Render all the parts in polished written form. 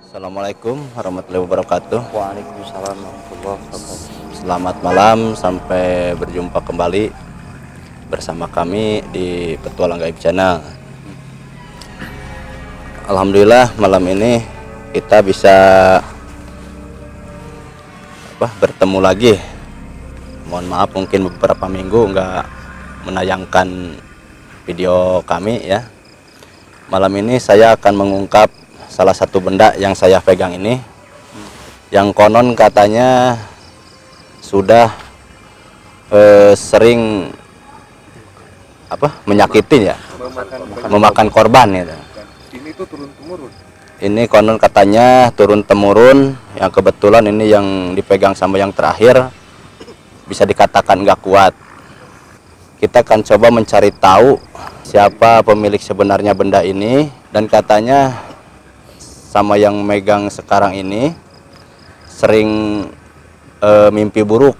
Assalamualaikum warahmatullahi wabarakatuh. Waalaikumsalam warahmatullahi wabarakatuh. Selamat malam, sampai berjumpa kembali bersama kami di Petualang Gaib Channel. Alhamdulillah malam ini kita bisa bertemu lagi. Mohon maaf mungkin beberapa minggu nggak menayangkan video kami ya. Malam ini saya akan mengungkap salah satu benda yang saya pegang ini, yang konon katanya sudah sering menyakitin ya, memakan korban gitu. Ini tuh turun temurun. Ini konon katanya turun temurun, yang kebetulan ini yang dipegang sama yang terakhir bisa dikatakan nggak kuat. Kita akan coba mencari tahu siapa pemilik sebenarnya benda ini, dan katanya sama yang megang sekarang ini sering mimpi buruk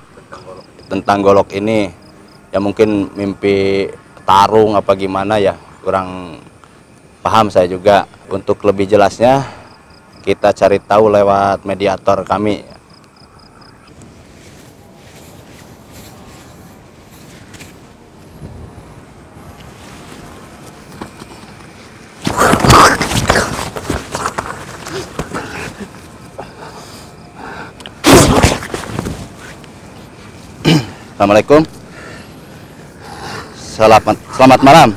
tentang golok ini. Ya mungkin mimpi tarung apa gimana ya, kurang paham saya juga. Untuk lebih jelasnya kita cari tahu lewat mediator kami. Assalamualaikum. Selamat malam.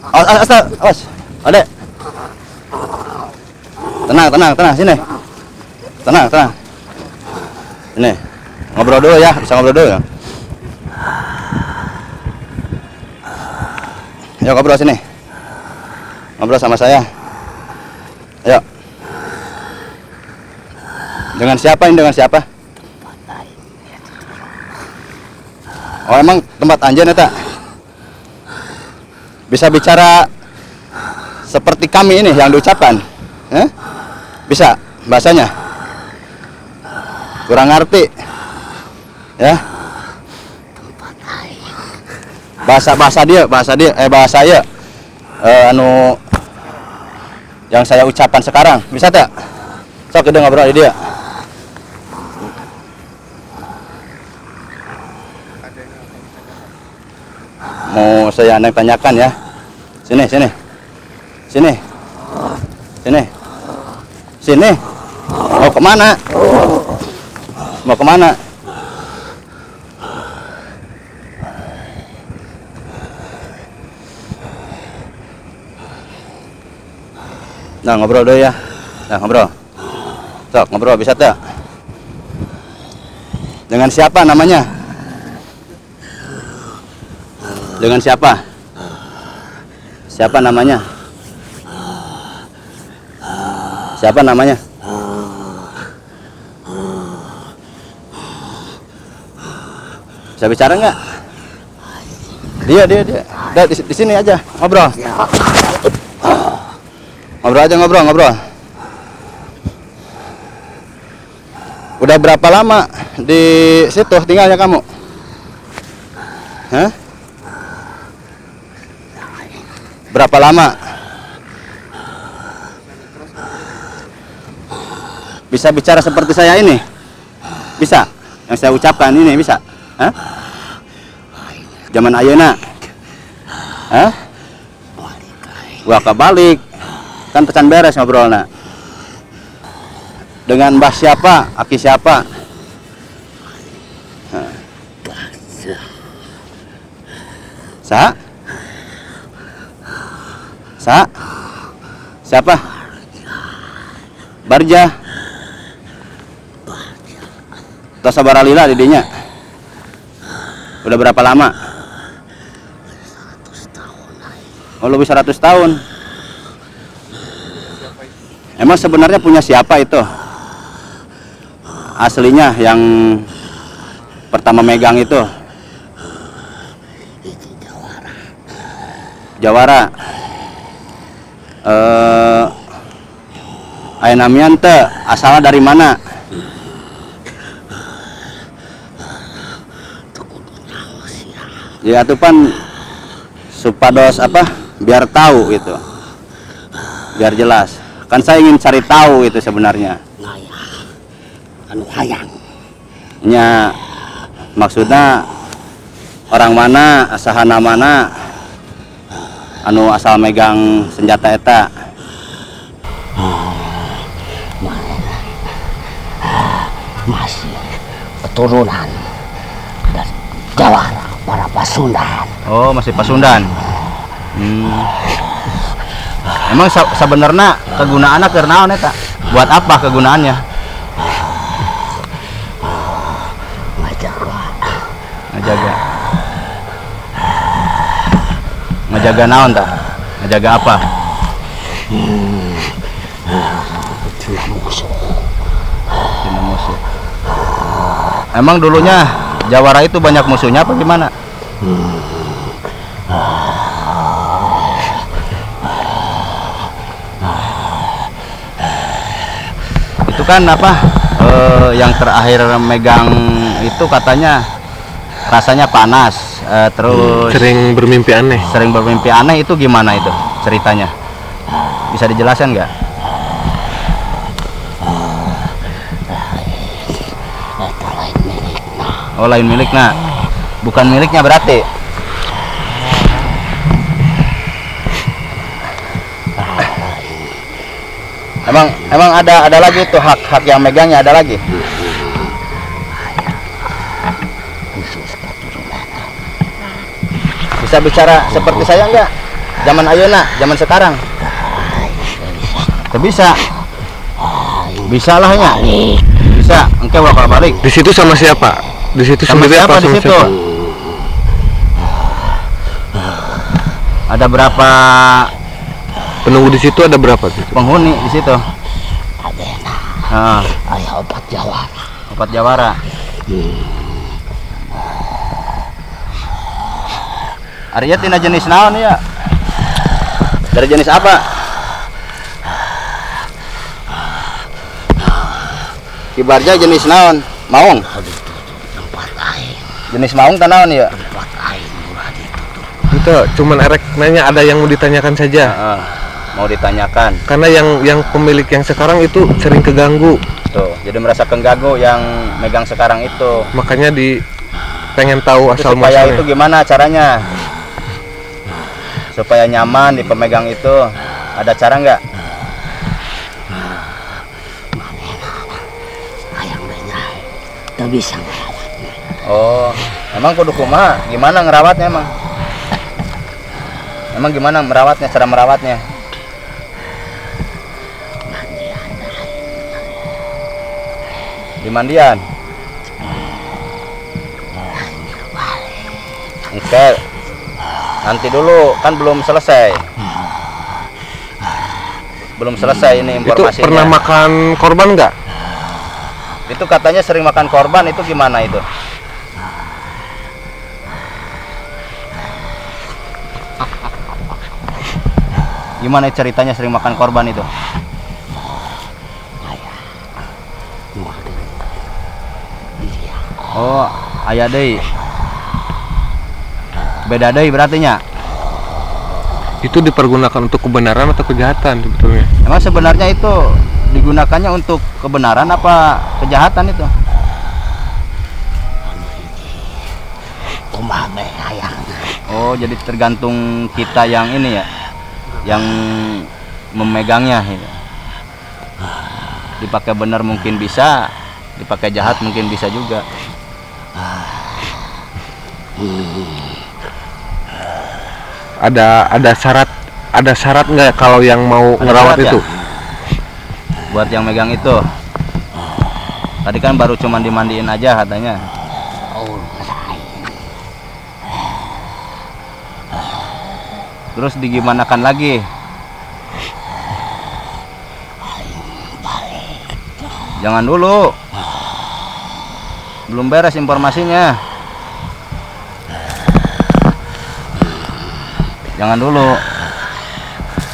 Awas, adek. Tenang, sini. Tenang. Ini ngobrol dulu ya, bisa ngobrol dulu ya. Yuk ngobrol sini. Ngobrol sama saya. Ayo. Dengan siapa ini? Dengan siapa? Oh, emang tempat anjen ya, tak? Bisa bicara seperti kami ini yang diucapkan? Bisa bahasanya? Kurang ngerti ya? Bahasa ya, yang saya ucapkan sekarang bisa tak? Sok kita ngobrol di dia. Mau saya tanyakan ya. Sini. Mau kemana? Nah, ngobrol dulu ya. Nah, ngobrol. Sok, ngobrol bisa tak? Dengan siapa namanya? Dengan siapa? Siapa namanya? Bisa bicara nggak? Dia. Udah di sini aja, ngobrol. Ngobrol. Udah berapa lama di situ tinggalnya kamu? Hah? Berapa lama? Bisa bicara seperti saya ini? Bisa? Yang saya ucapkan ini bisa? Hah? Zaman ayeuna? Hah? Wah, kebalik. Kan pecan beres ngobrolnya. Dengan mbah siapa? Aki siapa? Siapa? Barja. Tosa baralila didinya. Udah berapa lama? Oh, lebih 100 tahun. Emang sebenarnya punya siapa itu? Aslinya yang pertama megang itu? Jawara. Namian teh asalnya dari mana? Ya itu pan supados biar tahu gitu, biar jelas. Kan saya ingin cari tahu itu sebenarnya. Nah ya, anu hayang. Nya maksudnya orang mana, asahana mana anu asal megang senjata eta. Masih keturunan dari Jawara para Pasundan. Oh, masih Pasundan. Emang sebenarnya kegunaannya keur naon eta? Buat apa kegunaannya? Ngejaga. Ngejaga naon tak? Ngejaga apa? Tina musuh. Tina musuh. Emang dulunya Jawara itu banyak musuhnya apa gimana? Itu kan apa? Yang terakhir megang itu katanya rasanya panas, terus Sering bermimpi aneh. sering bermimpi aneh, itu gimana itu ceritanya? Bisa dijelaskan nggak? Eta lain milikna. Oh, lain miliknya, bukan miliknya berarti. Emang ada lagi tuh hak yang megangnya, ada lagi? Khusus keturunan. Bisa bicara seperti saya nggak? Zaman ayeuna, zaman sekarang? Bisa. Bisa lah ya. Bisa. Engke bakal balik. Di situ sama siapa? Di situ Sama sendiri siapa apa di sama situ? siapa? Ada berapa Penunggu di situ ada berapa? penghuni di situ? Adena. Nah, Aya 4 Jawara. 4 Jawara. Arya tina jenis naon ya? Dari jenis apa? Kibarja jenis naon? Maung. Tempat aing. Jenis maung teh naon ya? Tempat aing murah ditutup. Itu cuman erek nanya, ada yang mau ditanyakan saja. Heeh. Mau ditanyakan. Karena yang pemilik yang sekarang itu sering keganggu. Tuh, jadi merasa keganggu yang megang sekarang itu. Makanya pengen tahu Itu asal supaya muasalnya. itu gimana caranya? Supaya nyaman di pemegang itu. Ada cara nggak? Hayang benyai. Teu bisa ngerawat. Oh, emang kudu kumaha? Gimana ngerawatnya emang? Emang gimana merawatnya, cara merawatnya? Di mandian. Oke. Nanti dulu, kan belum selesai. Belum selesai ini Itu informasinya. pernah makan korban nggak? Itu katanya sering makan korban, itu gimana itu? Gimana ceritanya sering makan korban itu? Oh, aya deui. Beda deui berarti nya. Itu dipergunakan untuk kebenaran atau kejahatan sebetulnya? Emang sebenarnya itu digunakannya untuk kebenaran apa kejahatan itu? Kumaha bae hayang. Oh, jadi tergantung kita yang ini ya, yang memegangnya gitu. Dipakai benar mungkin bisa, dipakai jahat mungkin bisa juga. Ada syarat nggak kalau yang mau Ada ngerawat syarat itu? ya? Buat yang megang itu. Tadi kan baru cuman dimandiin aja katanya. Oh, lain. Terus digimanakan lagi? Jangan dulu. Belum beres informasinya. Jangan dulu.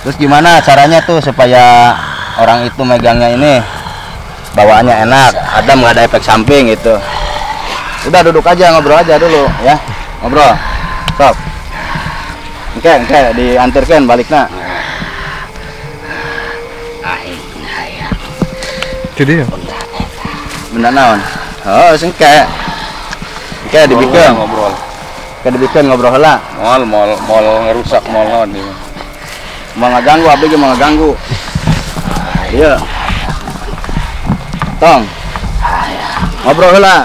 Terus gimana caranya tuh supaya orang itu megangnya ini bawaannya enak, adem, nggak ada efek samping gitu. Udah duduk aja, ngobrol aja dulu ya. Ngobrol. Sok. Oke, diantarkan baliknya. Itu dia. Benda naon? Oh, sengke. Sengke dibikeun. ngobrol. Sengke dibikeun ngobrol heula. Mal ngerusak mal naon ieu. Mau ngaganggu abdi ge mau ngaganggu. Iya. Tong. Ngobrol heula.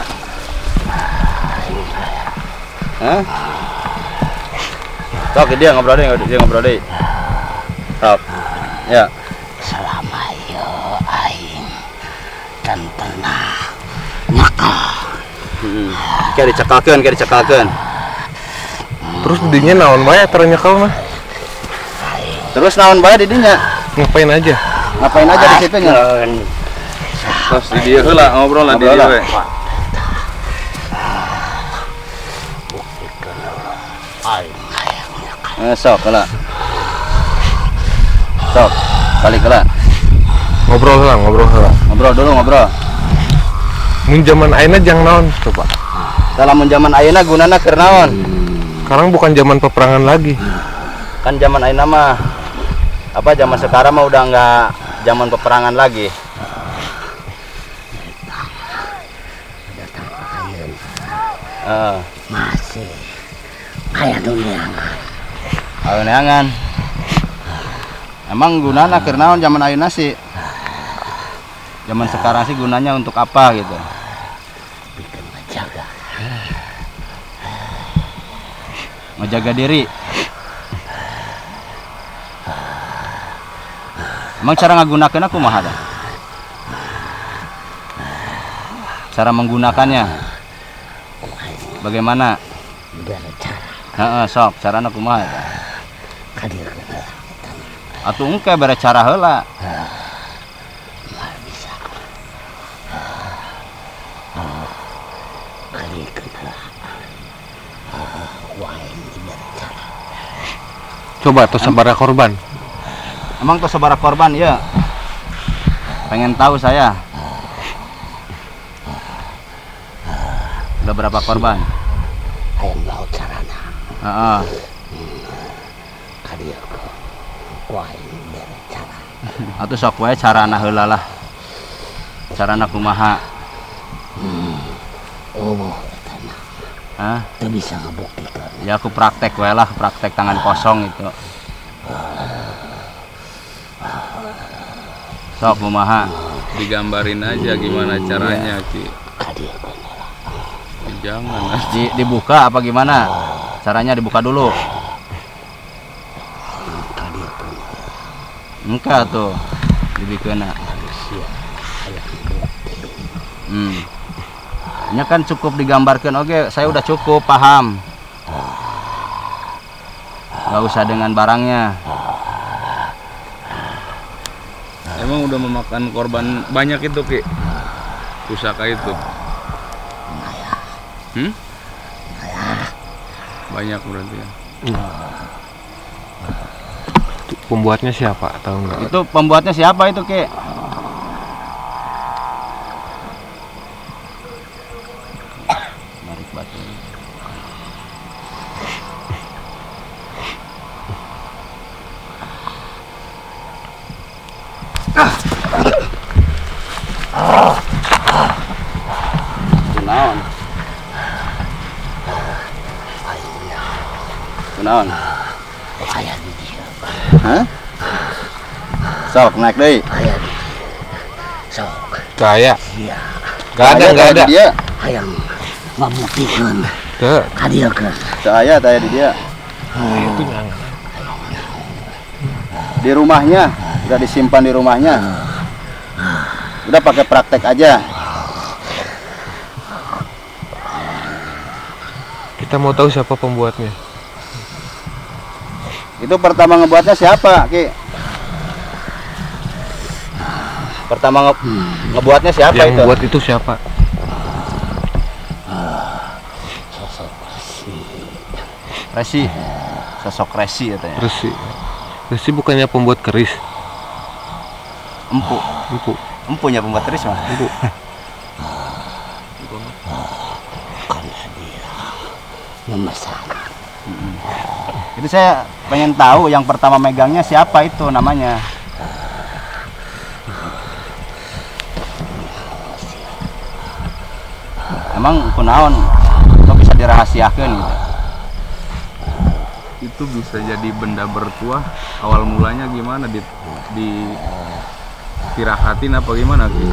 Hah? Sok dia ngobrol deui. Sok. Ya. Selama yo aing dan pernah nakal. Kayak dicekalkeun. Terus didinya naon bae atuh nyekal mah? Terus naon bae di dinya? Ngapain aja? Ngapain aja di situ nya? Terus di dia heula ngobrol lah di Ngobrol dia lah. we. Sok heula. Sok. Balik heula. Ngobrol heula. Ngobrol dulu. Mun zaman ayeuna jang naon coba. Dalam zaman ayeuna gunana keur naon? Sekarang bukan zaman peperangan lagi. Kan zaman ayeuna mah zaman sekarang mah udah enggak zaman peperangan lagi. Masih kayak dunia. Neangan. Emang gunana keur naon zaman ayeuna sih? Zaman sekarang sih gunanya untuk apa gitu? Bikin menjaga. Menjaga diri. Emang cara ngagunakeunna kumaha dah? Cara menggunakannya bagaimana? Bercara. Sok carana kumaha eta? Kadir Atuh engke bare cara heula. bisa. Kadir kenal. Wain bercara. Coba tuh sabaraha korban. Emang tuh sabaraha korban ya? Pengen tahu saya. Udah berapa korban? Ayam laut sarana. Heeh. Kadir wain bercara. Atuh sok wae carana heula lah. Carana kumaha? Oh, Hah? itu bisa ngebuktikan. Ya aku praktek wae lah, praktek tangan kosong itu. Sok kumaha? Digambarin aja gimana caranya, Ki. Kadir Jangan. Dibuka apa gimana? Caranya dibuka dulu. kadir Engka tuh dibikeuna. Nya kan cukup digambarkan, oke saya udah cukup paham. Gak usah dengan barangnya. Emang udah memakan korban banyak itu, Ki? Pusaka itu. Banyak berarti ya. Pembuatnya siapa? Tahu nggak? Itu pembuatnya siapa itu, Ki? Narik batu. Kunaon? Kunaon? Ayah di dia. Hah? Sok naik deui. Ayah di dia. Sok. Kayak Iya. nggak ada. Dia. Ayam ngebuktikan. Tuh, Kadir kan. Saya tanya di dia. itu nggak. Di rumahnya, udah disimpan di rumahnya. Udah pakai praktek aja. Kita mau tahu siapa pembuatnya. Itu pertama ngebuatnya siapa, Ki? Pertama ngebuatnya siapa Yang itu? buat itu siapa? Resi. Sosok Resi katanya. Resi bukannya pembuat keris. Empu. Empunya pembuat keris mah. Empu. Memesan. Itu saya pengen tahu yang pertama megangnya siapa itu namanya. emang kunaon kok bisa dirahasiakeun gitu. Itu bisa jadi benda bertuah awal mulanya gimana di tirahatin apa gimana Ki?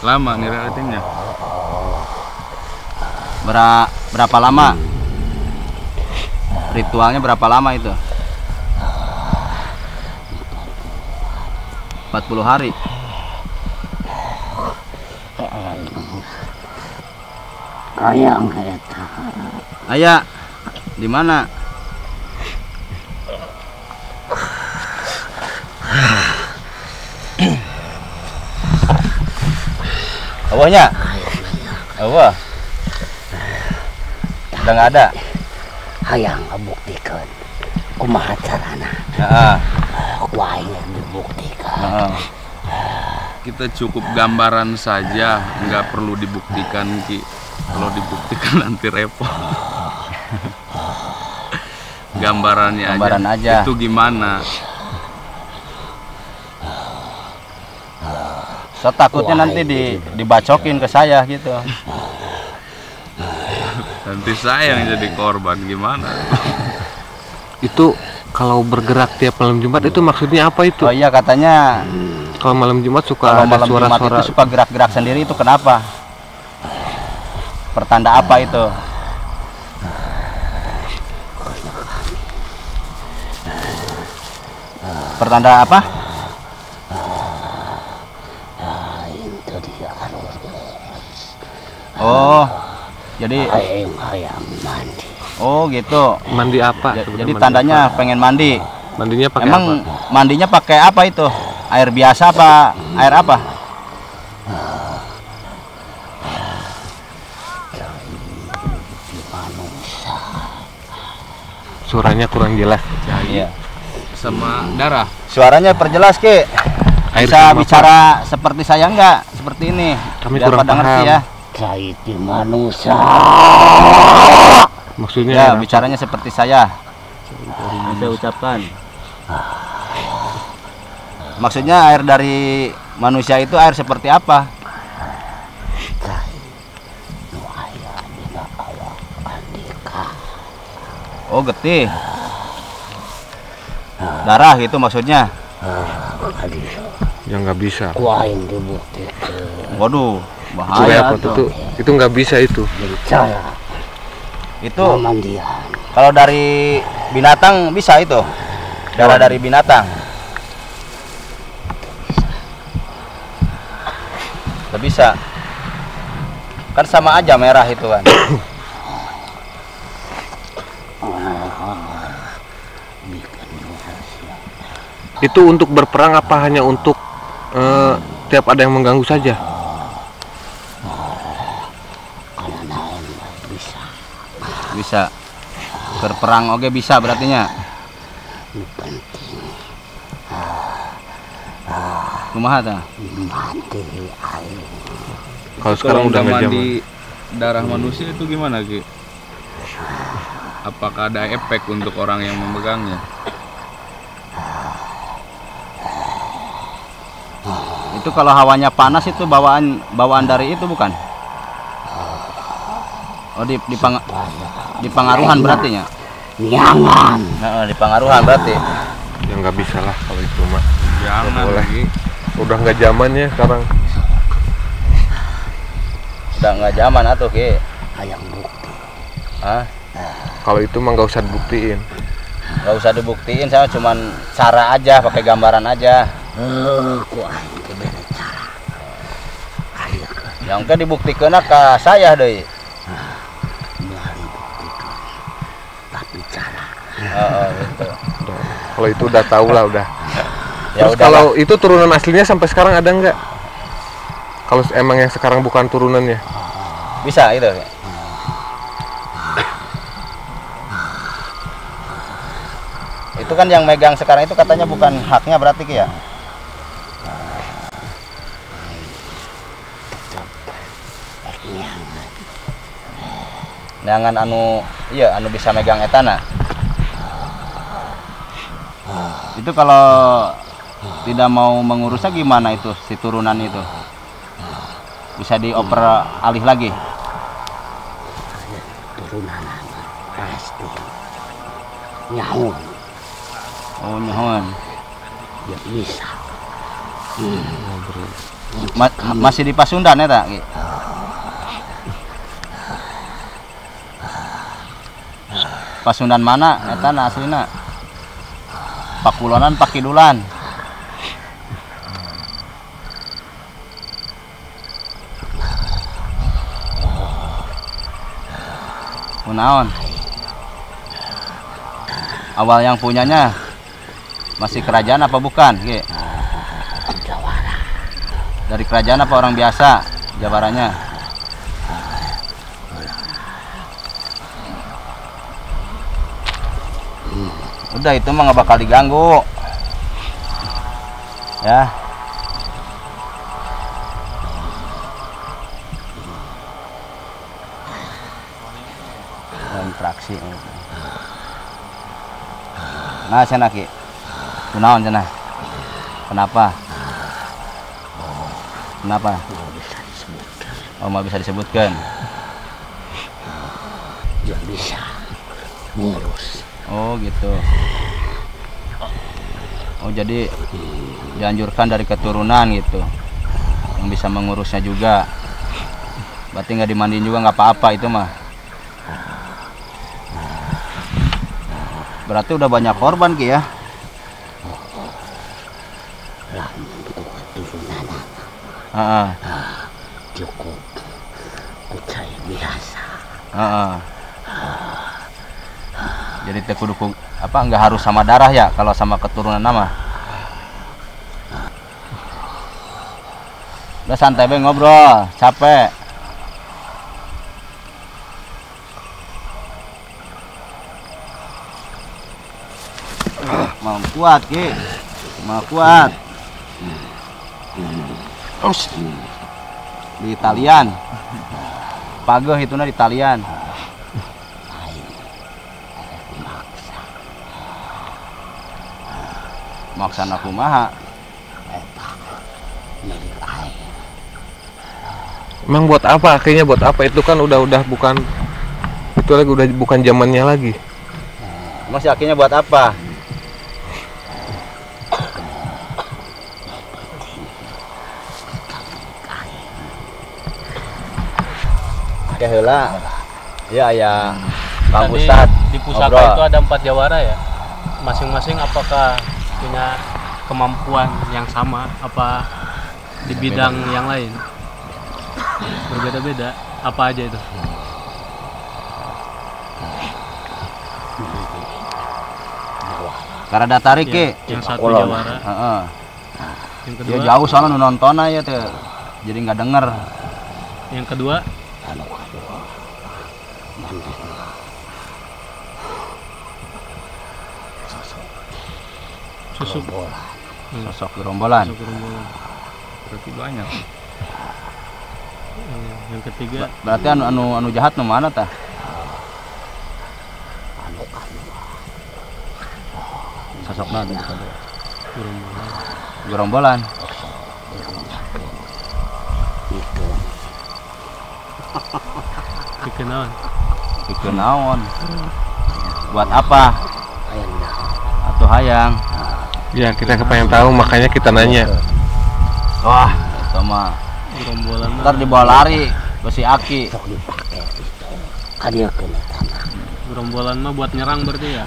Lama nirahatinnya Berapa lama ritualnya, berapa lama itu? 40 hari. Kayang eta. Ayah, di mana? Awahnya? Awah. Udah nggak ada. Hayang ngebuktikan kumaha carana. Heeh. Hayang dibuktikan. Heeh. kita cukup gambaran saja, nggak perlu dibuktikan Ki. Kalau dibuktikan nanti repot. Gambaran aja. Itu gimana? So takutnya nanti dibacokin ke saya gitu. Nanti saya yang jadi korban gimana? Itu kalau bergerak tiap malam Jumat itu maksudnya apa itu? Oh iya, katanya Kalau malam Jumat suka kalau ada malam Jumat suara-suara. itu suka gerak-gerak sendiri, itu kenapa? Pertanda apa itu? Pertanda apa? Itu dia Oh, jadi hayang mandi. oh gitu. Mandi apa? Jadi tandanya pengen mandi. Mandinya pakai Emang apa? mandinya pakai apa itu? Air biasa apa air apa? Suaranya kurang jelas. Iya. Sama darah. Suaranya perjelas Ki. Air Bisa sama bicara seperti saya enggak? Seperti ini. Kami Biar kurang pada ngerti paham. ya. Cait di manusia. Maksudnya Ya, air apa? bicaranya seperti saya. Saya ucapkan. Maksudnya air dari manusia itu air seperti apa? Oh, getih. Darah gitu maksudnya. Ya nggak bisa. Kuain dibuktikan. Waduh, Itu bahaya repot tuh. itu nggak bisa itu. Cara Itu pemandian. kalau dari binatang bisa itu. Darah dari binatang. Nggak bisa. Kan sama aja merah itu kan. Itu untuk berperang apa hanya untuk tiap ada yang mengganggu saja? Bisa. Berperang oke bisa berartinya. Kumaha tah? Mati air. Kalau sekarang udah nggak zaman. mandi darah manusia itu gimana Ki? Apakah ada efek untuk orang yang memegangnya? Itu kalau hawanya panas itu bawaan dari itu bukan? Oh, di pengaruhan berarti ya? Jangan. Nah, di pengaruhan berarti. Ya nggak bisa lah kalau itu mah. Jangan boleh. Ki. Udah nggak zamannya sekarang. Udah nggak zaman atuh Ki. Hayang bukti. Hah? Kalau itu mah nggak usah dibuktiin. Nggak usah dibuktiin, saya cuman cara aja, pakai gambaran aja. Kuain diberi cara. Ayo Yang ke dibuktikan ke saya deh. melalui buktikan. Tapi cara. Oh, gitu. Kalau itu udah tahu lah udah. Ya Terus udah kalau lah. itu turunan aslinya sampai sekarang ada nggak? Kalau emang yang sekarang bukan turunannya? Bisa itu. Itu kan yang megang sekarang itu katanya bukan haknya berarti Ki ya? Jangan anu bisa megang etana. Itu kalau tidak mau mengurusnya gimana itu si turunan itu? bisa dioper alih lagi. turunan pasti nyahun Oh nyohon. ya bisa. Masih di Pasundan ya tak? Ki? Pasundan mana eta aslina? Pakulonan Pakidulan. Kunaon? Awal yang punyanya masih kerajaan apa bukan? Ki? Jawara Dari kerajaan apa orang biasa jabarannya? Udah itu mah nggak bakal diganggu. Ya. Interaksi. Nah, cenah Ki. Kunaon cenah? Kenapa? Kenapa? nggak bisa disebutkan. Oh, mau bisa disebutkan. Ya bisa ngurus. Oh, gitu. Oh, jadi dianjurkan dari keturunan gitu. Yang bisa mengurusnya juga. Berarti nggak dimandiin juga nggak apa-apa itu mah. Berarti udah banyak korban Ki ya? Lah untuk keturunan Heeh. cukup kucai biasa. Heeh. Jadi teh kudu apa nggak harus sama darah ya kalau sama keturunan nama. Udah santai be ngobrol, capek. Mau kuat Ki, mau kuat. Di Italian, pageh itu di Italian. Maksana kumaha? Emang buat apa? Akhirnya buat apa? Itu kan udah bukan itu lagi, udah bukan zamannya lagi. Masih akhirnya buat apa? Ya heula. Ya ya. Kang Tadi Ustad di pusaka ngobrol. itu ada 4 jawara ya. Masing-masing apakah punya kemampuan yang sama apa di bidang yang lain? Berbeda-beda. Apa aja itu? Karena tarik Ki. Yang satu jawara, Heeh. yang Dia kedua, jauh soalnya nu nonton aja tuh. Jadi nggak denger. yang kedua, susuk. Sosok gerombolan. Susuk gerombolan. Berarti banyak. Yang ketiga, Berarti anu jahat nu mana tah? Sosok mana tadi? gerombolan. Gerombolan. Bikin naon? Bikin naon? Buat apa? Atau hayang? Ya kita kepengen tahu, makanya kita nanya. Wah, itu mah Gerombolan mah, ntar dibawa lari ke si Aki. Sok dipakai itu. Kan dia kena tanah. gerombolan mah buat nyerang berarti ya.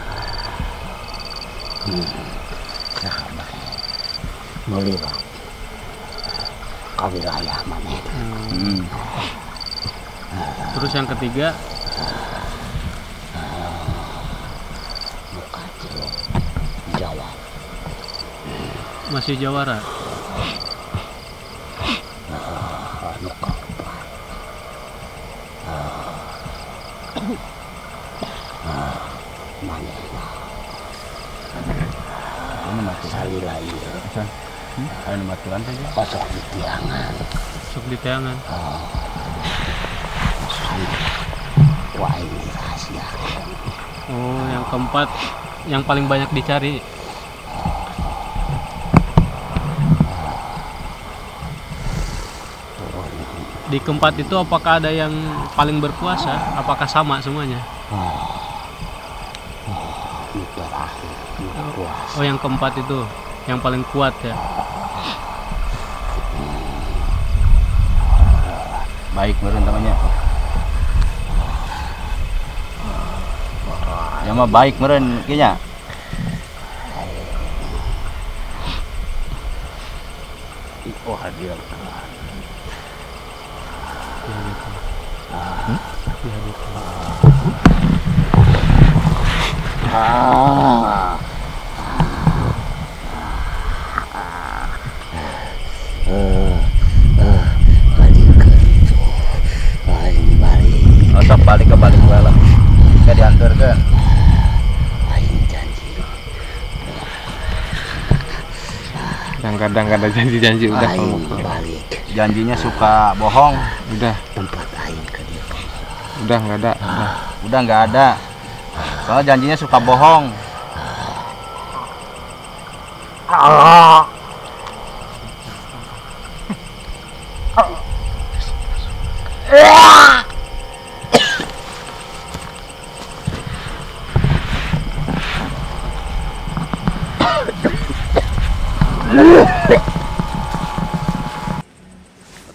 Sahabat. Meliwat. Ke wilayah mana? Hmm. Terus yang ketiga, Bukan Jawa. masih jawara. Salila iya. Ayo batuan saja. Kosok di tiangan. Sok di teangan. Wah ini rahasia. Oh, yang keempat yang paling banyak dicari. di keempat itu apakah ada yang paling berkuasa? Apakah sama semuanya? Ini terakhir, ini kuasa. Oh, yang keempat itu yang paling kuat ya. Baik meren namanya. Ya mah baik meren kayaknya. Oh hadir. Aing balik, Otak balik ke balik gue lah. Jika diantarkan. aing janji. Kadang-kadang gak ada janji-janji udah kalau Aing mau pulang. balik Janjinya suka bohong. Udah, tempat aing ke dia. udah nggak ada. Udah. Udah nggak ada. Soalnya janjinya suka bohong.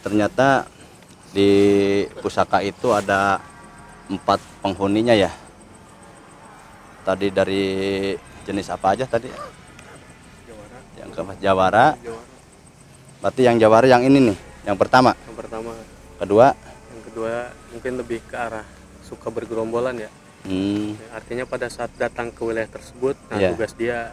Ternyata di pusaka itu ada 4 penghuninya ya. Tadi dari jenis apa aja tadi? Yang keempat jawara. Berarti yang jawara yang ini nih, yang pertama. Yang pertama, Kedua, yang kedua mungkin lebih ke arah suka bergerombolan ya. Artinya pada saat datang ke wilayah tersebut, nah Iya. tugas dia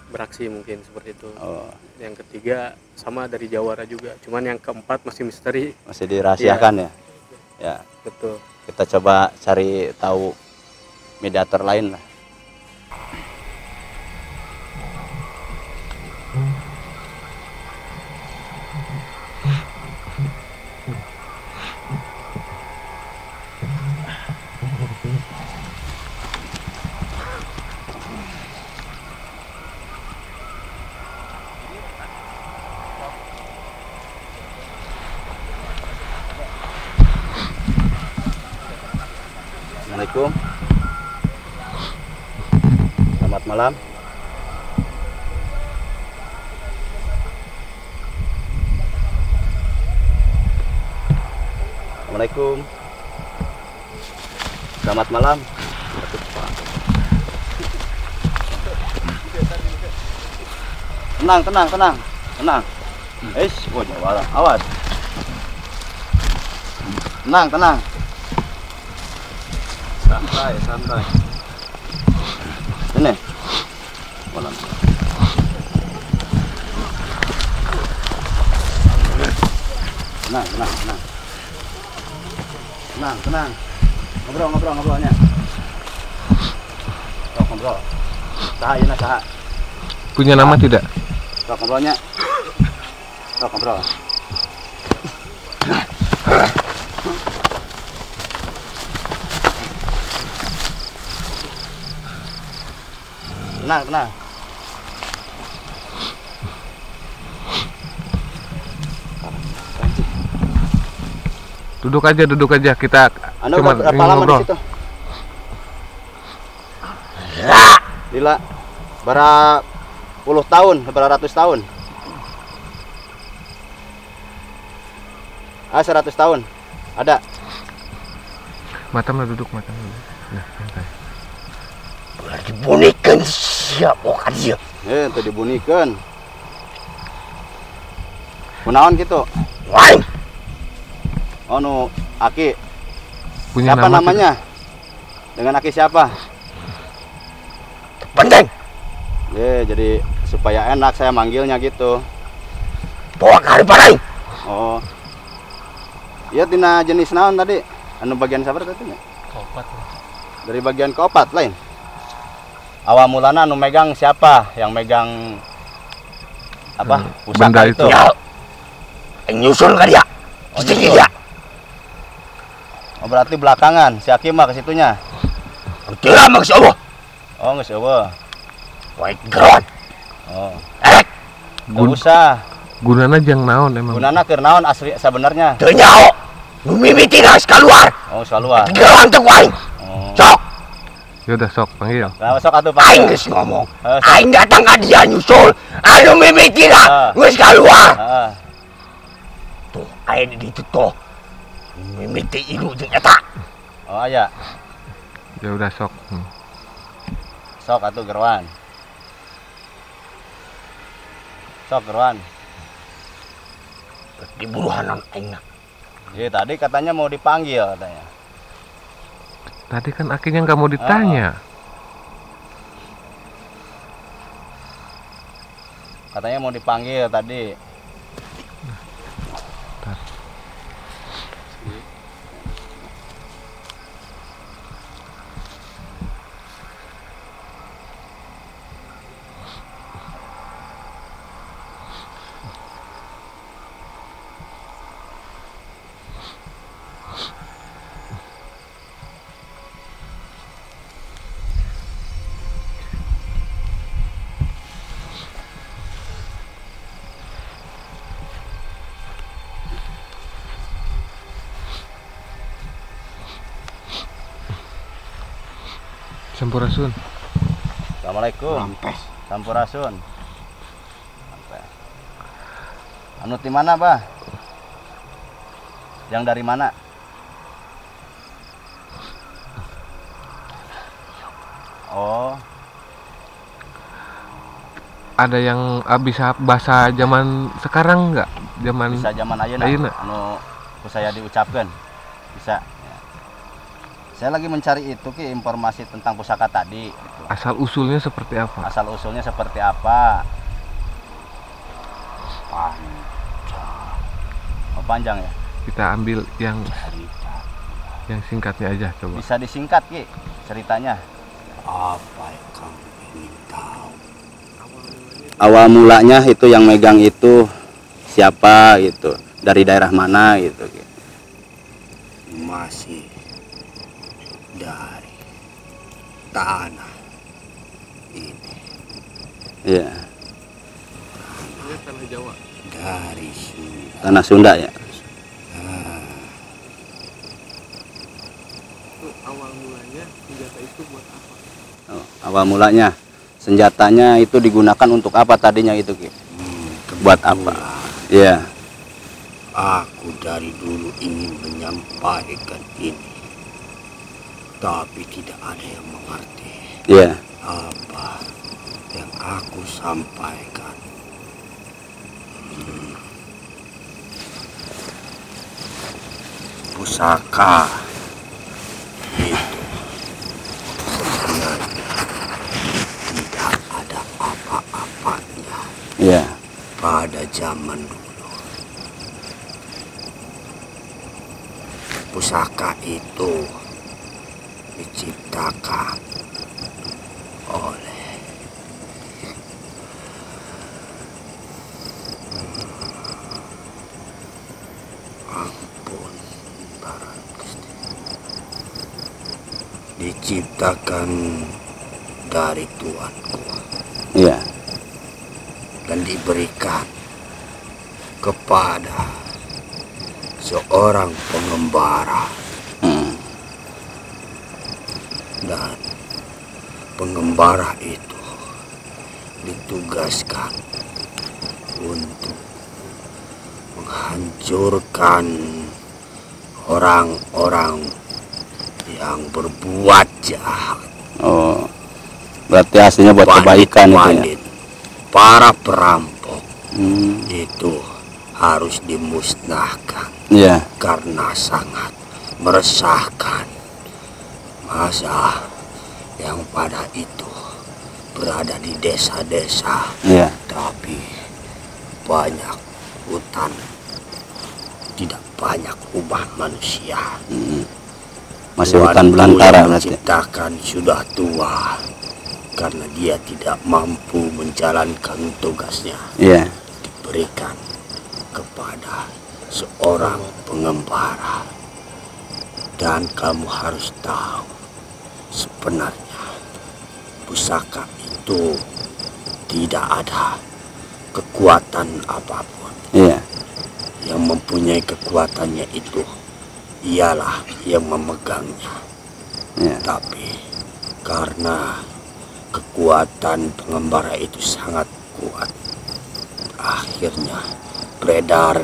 beraksi mungkin seperti itu. oh, Yang ketiga sama dari Jawara juga, cuman yang keempat masih misteri. masih dirahasiakan ya. Ya, Betul. kita coba cari tahu mediator lain lah. Assalamualaikum. Selamat malam. Assalamualaikum. Selamat malam. Tenang, tenang, tenang, tenang. Jawara, awas. Tenang, tenang. Santai, santai. Sini. Malam. Tenang, tenang, tenang. Tenang, tenang. Ngobrol, ngobrol, ngobrolnya. Sok ngobrol. Saha, ya saha. Punya nama tidak? Sok ngobrolnya. Sok ngobrol. Tenang, tenang. Duduk aja kita Anda cuma berapa ingin lama di ngobrol. situ? Lila, berapa puluh tahun, berapa ratus tahun? 100 tahun. Ada. Matam lah, duduk matam dulu. Nah, santai. Berarti bunikan siapa kan dia? Itu dibunyikan. Kunaon gitu. Lain. Oh nu Aki. Punya Siapa nama namanya? Dengan Aki siapa? Penting. Jadi supaya enak saya manggilnya gitu. Bawa ke hadapan aing. Oh. Iya tina jenis naon tadi? Anu bagian sabar tadi nya? Keempat. Dari bagian keopat lain. Awal mulana anu megang siapa? Yang megang apa? Pusaka benda itu. Ya. Aing nyusul ke dia. Oh, Sedikit nyusul. dia. Oh berarti belakangan si Hakim mah ke situnya. Tidak maksud Allah. Oh geus eueuh. Baik geron. Oh. Erek. Enggak usah. Gunana jang naon emang. Gunana keur naon asli sebenarnya? Teu nyaho. Nu mimitina keluar. Oh, saluar. Gelang teu aing. Oh. Sok, Ya udah sok panggil. Nah, sok atuh aing Pak. geus ngomong. Sok. Aing datang ka dia nyusul. Anu mimitina geus keluar. Heeh. Tuh, aing di ditu tuh. Mimiti ilu jeung eta. Oh, aya. Ya udah sok. Sok atuh gerwan. Sok gerwan. Diburuhanan aing. Iya, tadi katanya mau dipanggil katanya. Tadi kan akhirnya nggak mau ditanya. Katanya mau dipanggil tadi. Sampurasun. Assalamualaikum. Rampes. Sampurasun. Anu di mana, Bah? Yang dari mana? Oh, Ada yang bisa bahasa zaman sekarang nggak? Zaman bisa zaman ayeuna ayeuna. anu ku saya diucapkan. Bisa. Ya. Saya lagi mencari itu Ki informasi tentang pusaka tadi gitu. asal usulnya seperti apa? Asal usulnya seperti apa? Oh, panjang ya? Kita ambil yang singkatnya aja coba. Bisa disingkat Ki ceritanya. Apa yang kamu ingin tahu? Awal mulanya itu yang megang itu siapa gitu, dari daerah mana gitu. Masih dari tanah ini. Iya, Tanah Jawa. Dari sini. tanah Sunda ya. Awal mulanya senjata itu buat apa? Oh, awal mulanya senjatanya itu digunakan untuk apa tadinya itu Ki? Buat apa? Iya. Aku dari dulu ingin menyampaikan ini, tapi tidak ada yang mengerti Iya. apa yang aku sampaikan. Pusaka itu sebenarnya tidak ada apa-apanya Iya. pada zaman dulu. Pusaka itu diciptakan oleh ampun Barat Gusti. Diciptakan dari Tuanku Iya. dan diberikan kepada seorang pengembara, dan pengembara itu ditugaskan untuk menghancurkan orang-orang yang berbuat jahat. Oh, berarti aslinya buat kebaikan itu ya. Bandit-bandit, para perampok Hmm. itu harus dimusnahkan Iya. karena sangat meresahkan. Masa yang pada itu berada di desa-desa, Iya. tapi banyak hutan, tidak banyak umat manusia. Masih hutan Tuanku belantara yang berarti. menciptakan sudah tua karena dia tidak mampu menjalankan tugasnya. Iya. Diberikan kepada seorang pengembara, dan kamu harus tahu sebenarnya pusaka itu tidak ada kekuatan apapun. Iya. Yang mempunyai kekuatannya itu ialah yang memegangnya. Iya. Tapi karena kekuatan pengembara itu sangat kuat, akhirnya beredar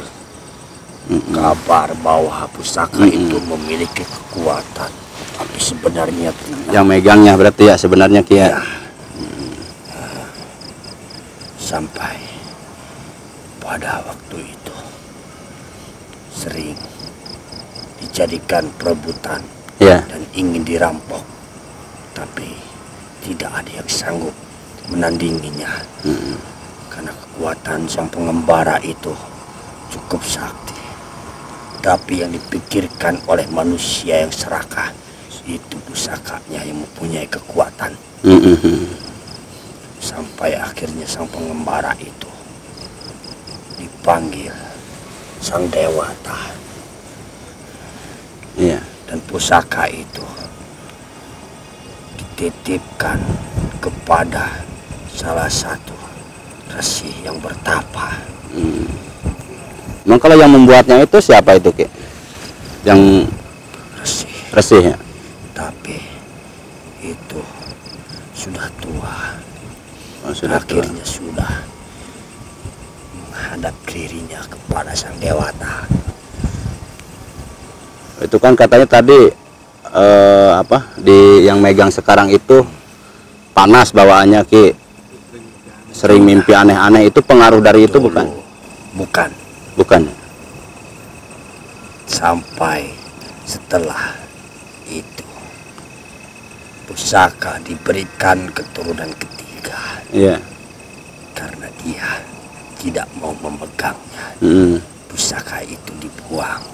kabar bahwa pusaka itu memiliki kekuatan, tapi sebenarnya tidak. Yang megangnya berarti ya sebenarnya Ki ya. Sampai pada waktu itu sering dijadikan perebutan Iya. dan ingin dirampok, tapi tidak ada yang sanggup menandinginya. Karena kekuatan sang pengembara itu cukup sakti. Tapi yang dipikirkan oleh manusia yang serakah itu pusakanya yang mempunyai kekuatan. Sampai akhirnya sang pengembara itu dipanggil sang dewata. Iya. Dan pusaka itu dititipkan kepada salah satu resi yang bertapa. Emang kalau yang membuatnya itu siapa itu Ki? Yang Resi, resih ya? tapi itu sudah tua. Oh, sudah tua. Akhirnya sudah menghadap dirinya kepada sang dewata. Itu kan katanya tadi di yang megang sekarang itu panas bawaannya Ki. Sering mimpi aneh-aneh, itu pengaruh dari itu bukan? Bukan. Bukan. Sampai setelah itu pusaka diberikan keturunan ketiga. Iya. Karena dia tidak mau memegangnya, pusaka itu dibuang.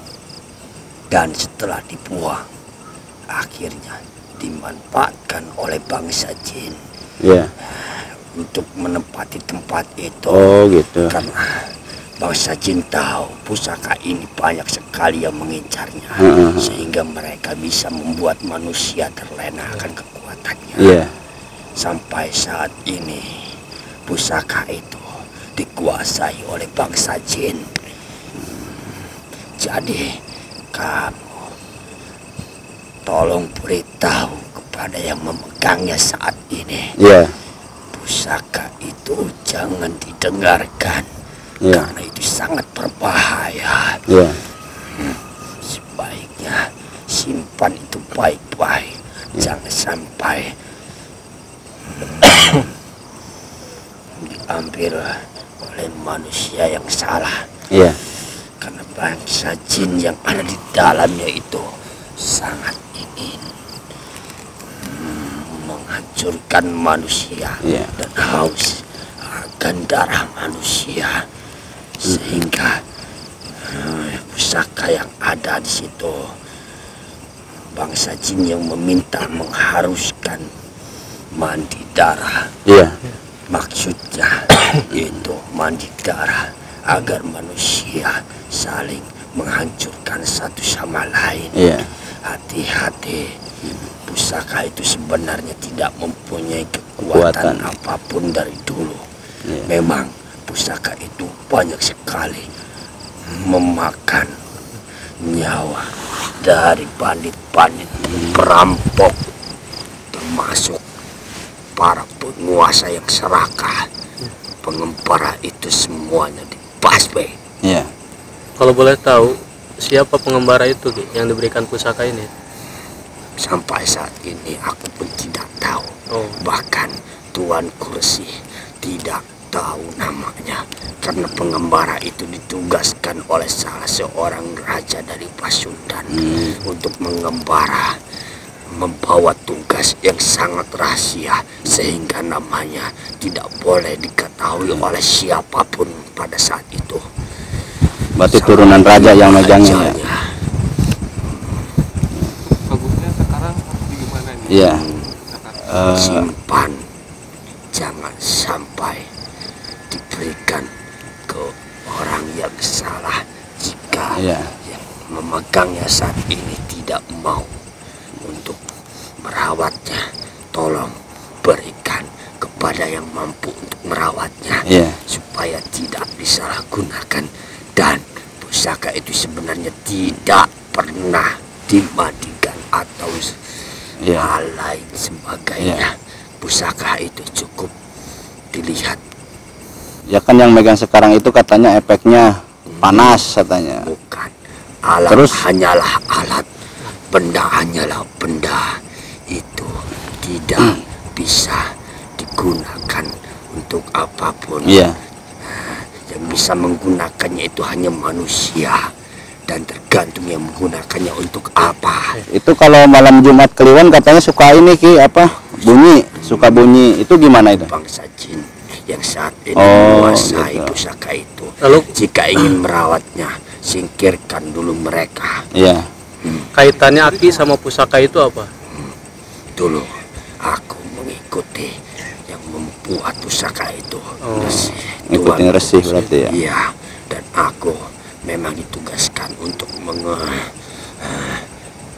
Dan setelah dibuang, akhirnya dimanfaatkan oleh bangsa jin. Iya. Untuk menempati tempat itu. Oh gitu. Karena bangsa jin tahu pusaka ini banyak sekali yang mengincarnya, sehingga mereka bisa membuat manusia terlena akan kekuatannya. Iya. Sampai saat ini pusaka itu dikuasai oleh bangsa jin. Jadi kamu tolong beritahu kepada yang memegangnya saat ini. Iya. Pusaka itu jangan didengarkan. Iya. Karena itu sangat berbahaya. Iya. Sebaiknya simpan itu baik-baik. Jangan sampai diambil oleh manusia yang salah. Iya. Karena bangsa jin yang ada di dalamnya itu sangat ingin menghancurkan manusia. Iya. Dan haus akan darah manusia. Sehingga pusaka yang ada di situ, bangsa jin yang meminta mengharuskan mandi darah. Iya. Maksudnya itu mandi darah agar manusia saling menghancurkan satu sama lain. Iya. Hati-hati, pusaka itu sebenarnya tidak mempunyai kekuatan apapun dari dulu. Iya. Memang pusaka itu banyak sekali memakan nyawa dari bandit-bandit perampok, termasuk para penguasa yang serakah. Pengembara itu semuanya dibasmi. Iya. Kalau boleh tahu, siapa pengembara itu Ki, yang diberikan pusaka ini? Sampai saat ini aku pun tidak tahu. Oh. Bahkan Tuan Kursi tidak tahu namanya, karena pengembara itu ditugaskan oleh salah seorang raja dari Pasundan untuk mengembara, membawa tugas yang sangat rahasia, sehingga namanya tidak boleh diketahui oleh siapapun pada saat itu. Berarti turunan raja yang megangnya ya? Bagusnya sekarang harus gimana nih? Iya. Simpan, jangan sampai diberikan ke orang yang salah. Jika Iya. yang memegangnya saat ini tidak mau untuk merawatnya, tolong berikan kepada yang mampu untuk merawatnya. Iya. Supaya disalahgunakan, dan pusaka itu sebenarnya tidak pernah dimandikan atau hal lain sebagainya. Pusaka itu cukup dilihat. Ya kan yang megang sekarang itu katanya efeknya panas katanya. Bukan. Alat Terus? hanyalah alat, benda hanyalah benda. Itu tidak bisa digunakan untuk apapun. Iya. Yang bisa menggunakannya itu hanya manusia, dan tergantung yang menggunakannya untuk apa. Itu kalau malam Jumat Kliwon katanya suka ini Ki, apa? Bunyi, suka bunyi. Itu gimana itu? Bangsa jin yang saat ini Oh, menguasai gitu. pusaka itu. Lalu Jika ingin merawatnya, singkirkan dulu mereka. Iya. kaitannya Aki sama pusaka itu apa? Dulu aku mengikuti yang membuat pusaka itu. Resi. Ngikutin Tuanku. Resi berarti ya. Iya, dan aku memang ditugaskan untuk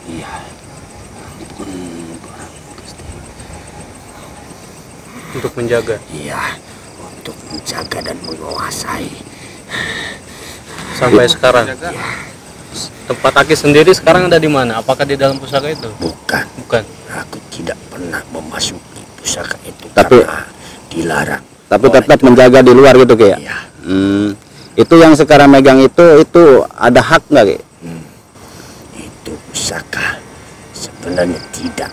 iya. Untuk menjaga. Iya, untuk menjaga dan menguasai. Sampai sekarang. Tempat Aki sendiri sekarang ada di mana? Apakah di dalam pusaka itu? Bukan, Bukan. aku tidak pernah memasuki pusaka itu Tapi- karena dilarang. Tapi oleh tetap Tuhan. menjaga di luar gitu Ki ya. Iya. Itu yang sekarang megang itu ada hak nggak Ki? Itu pusaka sebenarnya tidak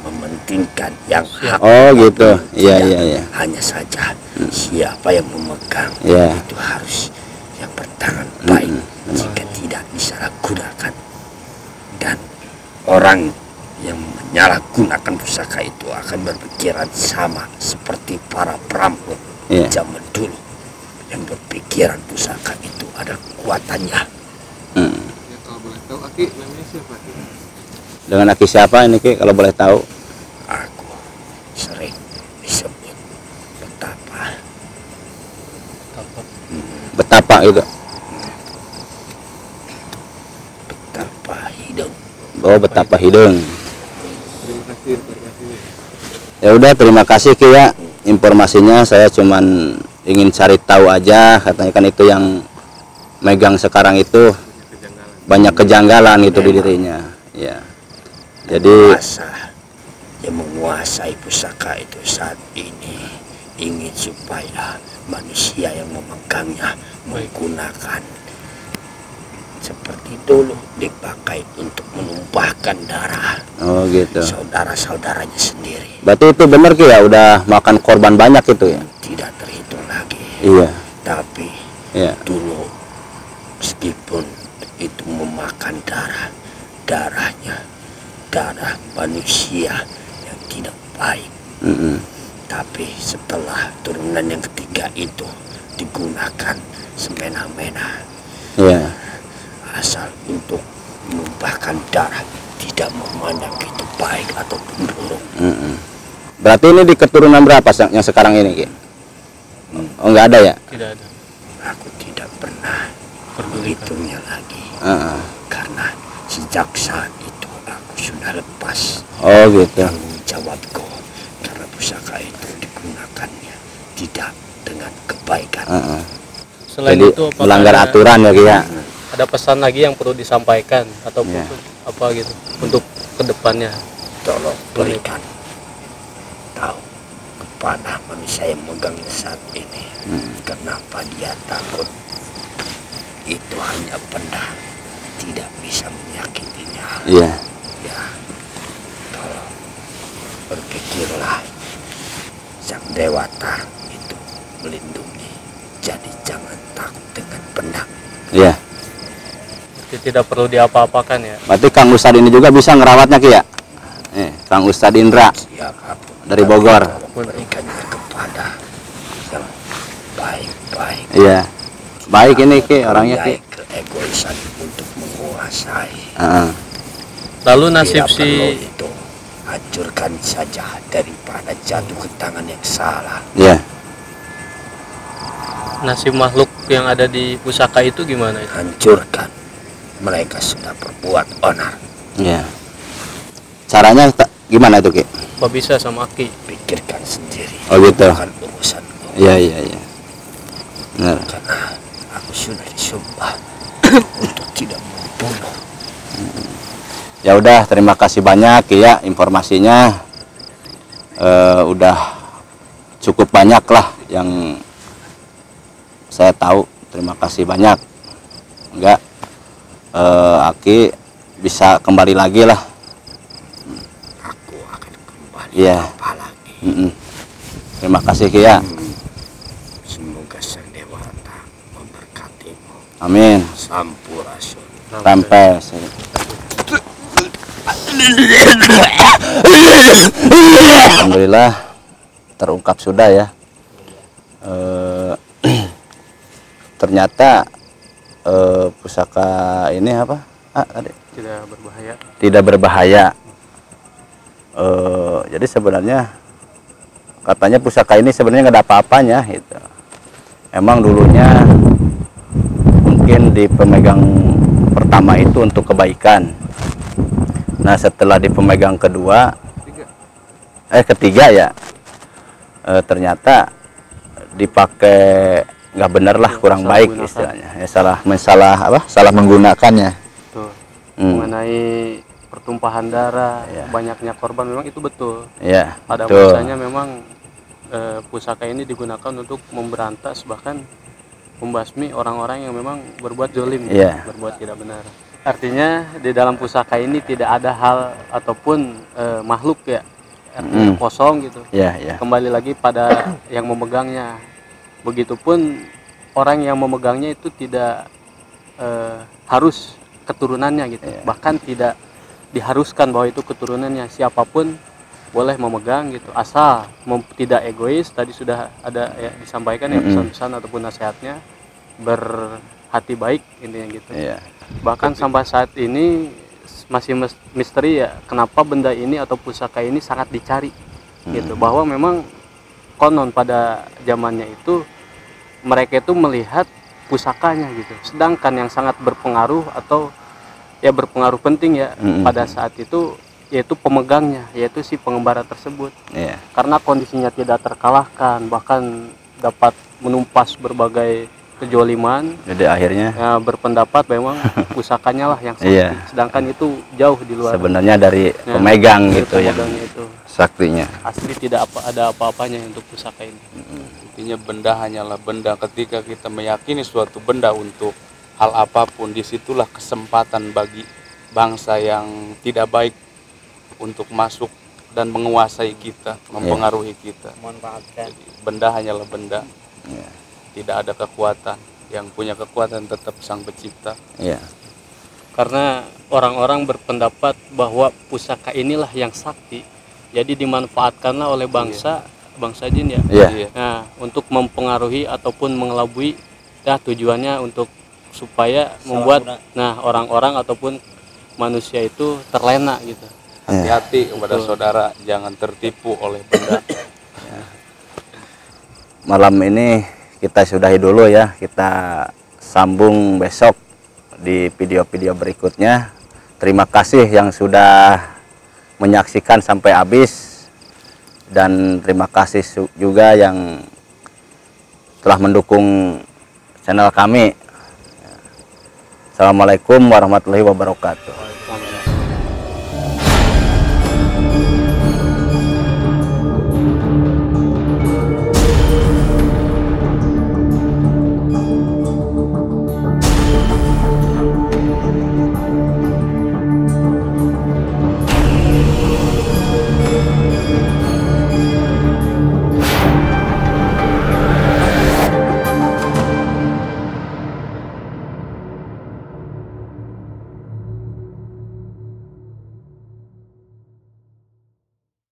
mementingkan yang hak. Oh gitu. Iya Tidak. iya iya. Hanya saja siapa yang memegang Iya. itu harus yang bertangan baik. Jika tidak disalahgunakan, dan orang yang menyalahgunakan pusaka itu akan berpikiran sama seperti para perampok Iya. zaman dulu yang berpikiran pusaka itu ada kekuatannya. Dengan Aki siapa ini Ki kalau boleh tahu? Aku sering disebut betapa. Betapa gitu. Betapa hidup. Oh, betapa hidung. Ya udah, terima kasih Ki ya. Informasinya saya cuman ingin cari tahu aja, katanya kan itu yang megang sekarang itu banyak kejanggalan gitu di dirinya. Ya. Jadi Masa yang menguasai pusaka itu saat ini ingin supaya manusia yang memegangnya menggunakan seperti dulu dipakai untuk menumpahkan darah oh gitu. saudara-saudaranya sendiri. Berarti itu benar Ki ya, udah makan korban banyak itu ya. Tidak terhitung lagi. Iya. Tapi Iya. dulu meskipun itu memakan darahnya darah manusia yang tidak baik, tapi setelah turunan yang ketiga itu digunakan semena-mena, Iya. asal untuk menumpahkan darah, tidak memandang itu baik ataupun buruk. Berarti ini di keturunan berapa yang sekarang ini Ki? Oh nggak ada ya? Tidak ada. Aku tidak pernah menghitungnya lagi, Heeh. karena sejak saat itu aku sudah lepas Oh gitu. tanggung jawabku, karena pusaka itu digunakannya tidak dengan kebaikan. Heeh. Selain Jadi itu apakah melanggar ada, aturan ya Ki ya. ada pesan lagi yang perlu disampaikan ataupun Iya. apa gitu untuk kedepannya? Tolong berikan tahu kepada manusia yang megangnya saat ini, kenapa dia takut. Itu hanya benda, tidak bisa menyakitinya. Iya. Ya, tolong berpikirlah, sang dewata itu melindungi, jadi jangan takut dengan benda. Iya. Jadi tidak perlu diapa-apakan ya. Berarti Kang Ustadz ini juga bisa ngerawatnya Ki ya? Kang Ustadz Indra Siapapun dari Bogor. memberikannya kepada yang baik-baik. Iya. Baik ini Ki orangnya Ki. Keegoisan untuk menguasai. Heeh. Lalu nasib Bila perlu si itu hancurkan saja daripada jatuh ke tangan yang salah. Iya. nasib makhluk yang ada di pusaka itu gimana itu? Hancurkan. Mereka sudah berbuat onar. Iya. Caranya gimana itu Ki? Apa bisa sama Aki? Pikirkan sendiri. Oh gitu. Bukan urusanku. Iya iya iya. Benar. Karena sudah disumpah untuk tidak membunuh. Ya udah, terima kasih banyak ya informasinya. Udah cukup banyak lah yang saya tahu. Terima kasih banyak. Enggak, Aki bisa kembali lagi lah. Aku akan kembali Iya. apa lagi. Terima kasih Ki ya. Semoga Sang Dewata memberkatimu. Amin. Sampurasun. Sampai. Alhamdulillah terungkap sudah ya. Ternyata pusaka ini apa? Tadi Tidak berbahaya. tidak berbahaya. Jadi sebenarnya katanya pusaka ini sebenarnya nggak ada apa-apanya gitu. Emang dulunya mungkin di pemegang pertama itu untuk kebaikan. Nah setelah di pemegang ketiga ya, ternyata dipakai nggak bener lah, kurang baik istilahnya. Ya, salah menggunakannya. Betul. Mengenai pertumpahan darah, banyaknya korban, memang itu betul. Ya, Pada betul. masanya memang pusaka ini digunakan untuk memberantas bahkan membasmi orang-orang yang memang berbuat zolim, berbuat tidak benar. Artinya di dalam pusaka ini tidak ada hal ataupun makhluk ya, artinya kosong gitu. Kembali lagi pada yang memegangnya. Begitupun orang yang memegangnya itu tidak harus keturunannya gitu. Bahkan tidak diharuskan bahwa itu keturunannya, siapapun boleh memegang gitu, asal tidak egois. Tadi sudah ada ya, disampaikan ya pesan-pesan ataupun nasihatnya, berhati baik intinya gitu. Bahkan sampai saat ini masih misteri ya, kenapa benda ini atau pusaka ini sangat dicari gitu, bahwa memang konon pada zamannya itu mereka itu melihat pusakanya gitu, sedangkan yang sangat berpengaruh atau ya berpengaruh penting ya pada saat itu yaitu pemegangnya, yaitu si pengembara tersebut. Karena kondisinya tidak terkalahkan, bahkan dapat menumpas berbagai kejoliman. Jadi akhirnya ya, berpendapat memang pusakanya lah yang sakti, sedangkan itu jauh di luar. Sebenarnya dari pemegang gitu ya, itu saktinya. asli tidak ada apa-apanya untuk pusaka ini. Intinya benda hanyalah benda. Ketika kita meyakini suatu benda untuk hal apapun, disitulah kesempatan bagi bangsa yang tidak baik untuk masuk dan menguasai kita, mempengaruhi kita. Jadi, benda hanyalah benda, tidak ada kekuatan. Yang punya kekuatan tetap Sang Pencipta. Karena orang-orang berpendapat bahwa pusaka inilah yang sakti, jadi dimanfaatkanlah oleh bangsa jin ya, nah, untuk mempengaruhi ataupun mengelabui, ya tujuannya untuk supaya membuat orang-orang ataupun manusia itu terlena gitu. Hati-hati kepada saudara, jangan tertipu oleh benda. Malam ini kita sudahi dulu ya, kita sambung besok di video-video berikutnya. Terima kasih yang sudah menyaksikan sampai habis, dan terima kasih juga yang telah mendukung channel kami. Assalamualaikum warahmatullahi wabarakatuh.